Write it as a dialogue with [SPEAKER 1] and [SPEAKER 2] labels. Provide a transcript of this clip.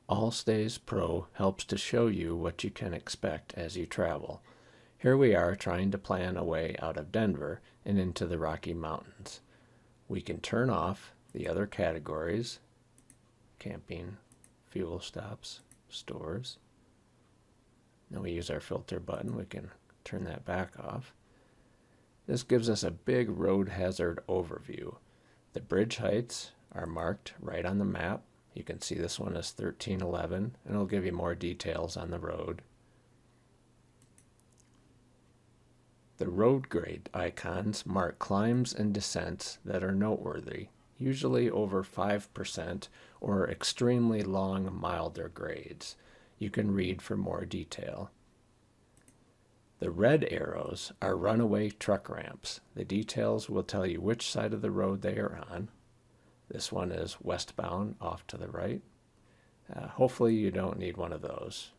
[SPEAKER 1] AllStays Pro helps to show you what you can expect as you travel. Here we are trying to plan a way out of Denver and into the Rocky Mountains. We can turn off the other categories: camping, fuel stops, stores. Now we use our filter button. We can turn that back off. This gives us a big road hazard overview. The bridge heights are marked right on the map. You can see this one is 1311, and it'll give you more details on the road. The road grade icons mark climbs and descents that are noteworthy, usually over 5% or extremely long, milder grades. You can read for more detail. The red arrows are runaway truck ramps. The details will tell you which side of the road they are on. This one is westbound off to the right. Hopefully you don't need one of those.